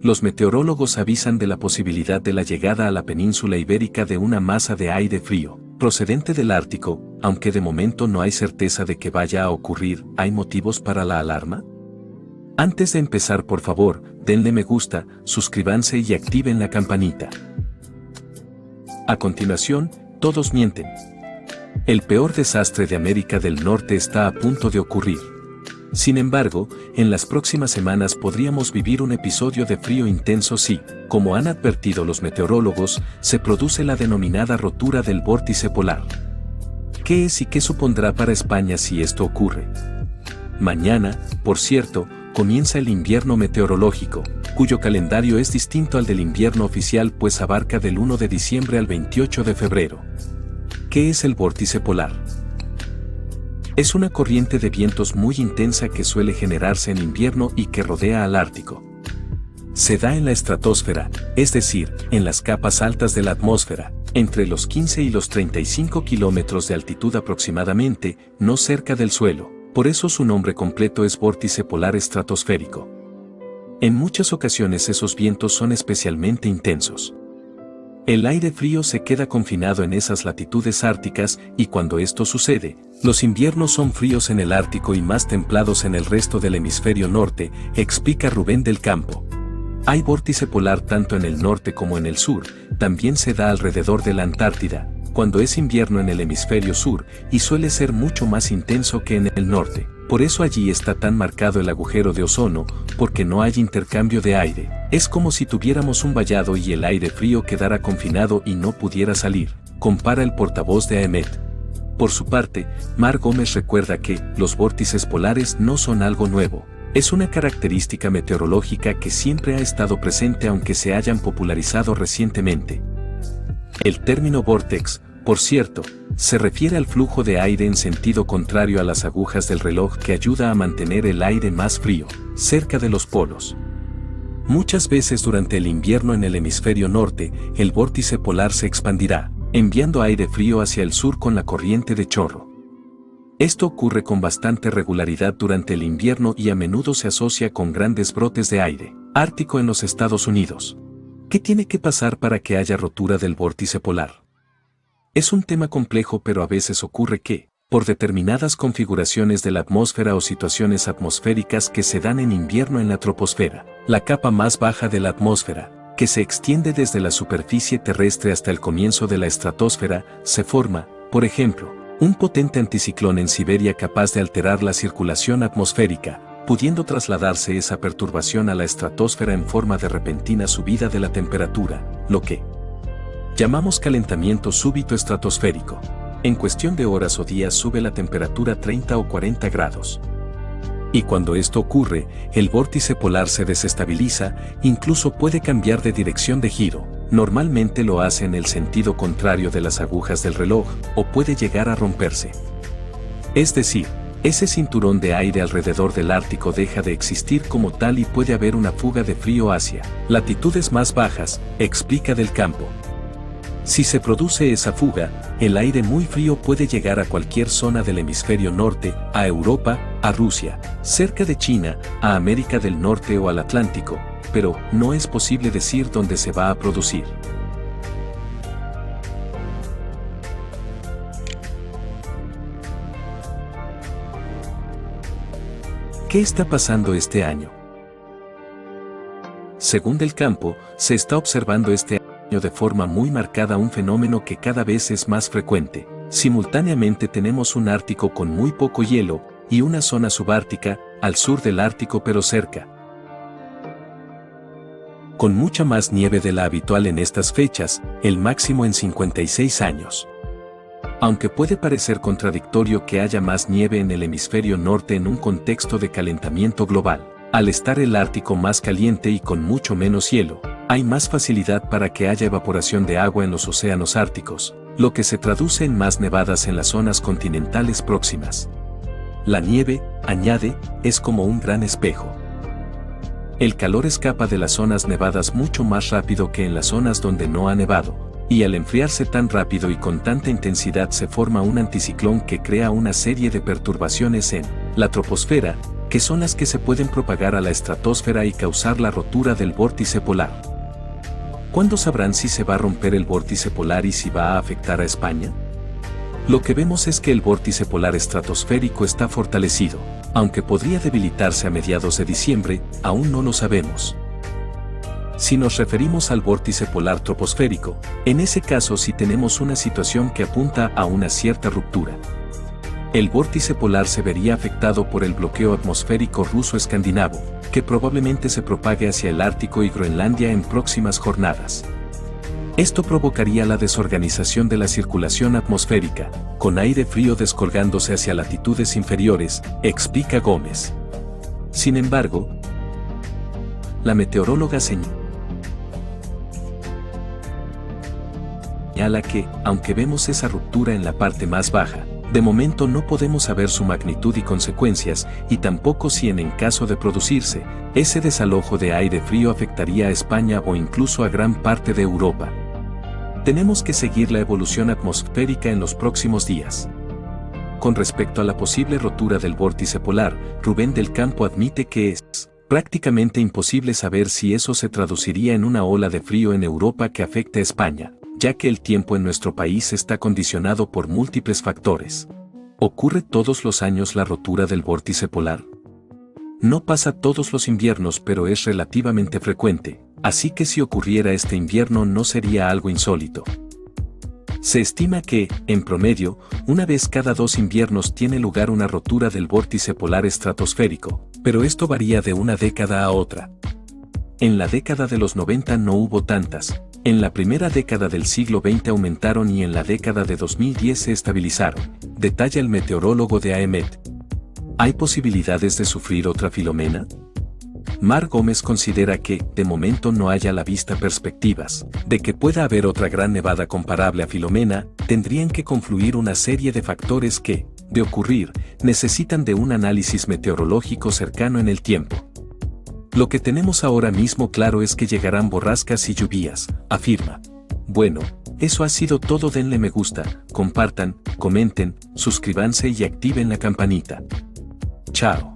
los meteorólogos avisan de la posibilidad de la llegada a la península ibérica de una masa de aire frío, procedente del Ártico, aunque de momento no hay certeza de que vaya a ocurrir. ¿Hay motivos para la alarma? Antes de empezar, por favor, denle me gusta, suscríbanse y activen la campanita. A continuación, todos mienten. El peor desastre de América del Norte está a punto de ocurrir. Sin embargo, en las próximas semanas podríamos vivir un episodio de frío intenso si, como han advertido los meteorólogos, se produce la denominada rotura del vórtice polar. ¿Qué es y qué supondrá para España si esto ocurre? Mañana, por cierto, comienza el invierno meteorológico, cuyo calendario es distinto al del invierno oficial pues abarca del 1 de diciembre al 28 de febrero. ¿Qué es el vórtice polar? Es una corriente de vientos muy intensa que suele generarse en invierno y que rodea al Ártico. Se da en la estratosfera, es decir, en las capas altas de la atmósfera, entre los 15 y los 35 kilómetros de altitud aproximadamente, no cerca del suelo, por eso su nombre completo es vórtice polar estratosférico. En muchas ocasiones esos vientos son especialmente intensos. El aire frío se queda confinado en esas latitudes árticas y cuando esto sucede, los inviernos son fríos en el Ártico y más templados en el resto del hemisferio norte, explica Rubén del Campo. Hay vórtice polar tanto en el norte como en el sur, también se da alrededor de la Antártida, cuando es invierno en el hemisferio sur y suele ser mucho más intenso que en el norte. Por eso allí está tan marcado el agujero de ozono, porque no hay intercambio de aire. Es como si tuviéramos un vallado y el aire frío quedara confinado y no pudiera salir, compara el portavoz de AEMET. Por su parte, Mar Gómez recuerda que los vórtices polares no son algo nuevo. Es una característica meteorológica que siempre ha estado presente aunque se hayan popularizado recientemente. El término vórtex, por cierto, se refiere al flujo de aire en sentido contrario a las agujas del reloj que ayuda a mantener el aire más frío, cerca de los polos. Muchas veces durante el invierno en el hemisferio norte, el vórtice polar se expandirá, enviando aire frío hacia el sur con la corriente de chorro. Esto ocurre con bastante regularidad durante el invierno y a menudo se asocia con grandes brotes de aire ártico en los Estados Unidos. ¿Qué tiene que pasar para que haya rotura del vórtice polar? Es un tema complejo, pero a veces ocurre que, por determinadas configuraciones de la atmósfera o situaciones atmosféricas que se dan en invierno en la troposfera, la capa más baja de la atmósfera, que se extiende desde la superficie terrestre hasta el comienzo de la estratosfera, se forma, por ejemplo, un potente anticiclón en Siberia capaz de alterar la circulación atmosférica, pudiendo trasladarse esa perturbación a la estratosfera en forma de repentina subida de la temperatura, lo que llamamos calentamiento súbito estratosférico. En cuestión de horas o días sube la temperatura 30 o 40 grados. Y cuando esto ocurre, el vórtice polar se desestabiliza, incluso puede cambiar de dirección de giro, normalmente lo hace en el sentido contrario de las agujas del reloj, o puede llegar a romperse. Es decir, ese cinturón de aire alrededor del Ártico deja de existir como tal y puede haber una fuga de frío hacia latitudes más bajas, explica Del Campo. Si se produce esa fuga, el aire muy frío puede llegar a cualquier zona del hemisferio norte, a Europa, a Rusia, cerca de China, a América del Norte o al Atlántico, pero no es posible decir dónde se va a producir. ¿Qué está pasando este año? Según Del Campo, se está observando este año de forma muy marcada un fenómeno que cada vez es más frecuente. Simultáneamente tenemos un Ártico con muy poco hielo y una zona subártica, al sur del Ártico pero cerca, con mucha más nieve de la habitual en estas fechas, el máximo en 56 años. Aunque puede parecer contradictorio que haya más nieve en el hemisferio norte en un contexto de calentamiento global, al estar el Ártico más caliente y con mucho menos hielo, hay más facilidad para que haya evaporación de agua en los océanos árticos, lo que se traduce en más nevadas en las zonas continentales próximas. La nieve, añade, es como un gran espejo. El calor escapa de las zonas nevadas mucho más rápido que en las zonas donde no ha nevado, y al enfriarse tan rápido y con tanta intensidad se forma un anticiclón que crea una serie de perturbaciones en la troposfera, que son las que se pueden propagar a la estratosfera y causar la rotura del vórtice polar. ¿Cuándo sabrán si se va a romper el vórtice polar y si va a afectar a España? Lo que vemos es que el vórtice polar estratosférico está fortalecido, aunque podría debilitarse a mediados de diciembre, aún no lo sabemos. Si nos referimos al vórtice polar troposférico, en ese caso sí tenemos una situación que apunta a una cierta ruptura. El vórtice polar se vería afectado por el bloqueo atmosférico ruso-escandinavo, que probablemente se propague hacia el Ártico y Groenlandia en próximas jornadas. Esto provocaría la desorganización de la circulación atmosférica, con aire frío descolgándose hacia latitudes inferiores, explica Gómez. Sin embargo, la meteoróloga señala que, aunque vemos esa ruptura en la parte más baja, de momento no podemos saber su magnitud y consecuencias, y tampoco si en caso de producirse, ese desalojo de aire frío afectaría a España o incluso a gran parte de Europa. Tenemos que seguir la evolución atmosférica en los próximos días. Con respecto a la posible rotura del vórtice polar, Rubén del Campo admite que es prácticamente imposible saber si eso se traduciría en una ola de frío en Europa que afecte a España, ya que el tiempo en nuestro país está condicionado por múltiples factores. ¿Ocurre todos los años la rotura del vórtice polar? No pasa todos los inviernos, pero es relativamente frecuente, así que si ocurriera este invierno no sería algo insólito. Se estima que, en promedio, una vez cada 2 inviernos tiene lugar una rotura del vórtice polar estratosférico, pero esto varía de una década a otra. En la década de los 90 no hubo tantas, en la primera década del siglo XX aumentaron y en la década de 2010 se estabilizaron, detalla el meteorólogo de AEMET. ¿Hay posibilidades de sufrir otra Filomena? Mar Gómez considera que, de momento no hay a la vista perspectivas de que pueda haber otra gran nevada comparable a Filomena. Tendrían que confluir una serie de factores que, de ocurrir, necesitan de un análisis meteorológico cercano en el tiempo. Lo que tenemos ahora mismo claro es que llegarán borrascas y lluvias, afirma. Bueno, eso ha sido todo. Denle me gusta, compartan, comenten, suscríbanse y activen la campanita. Chao.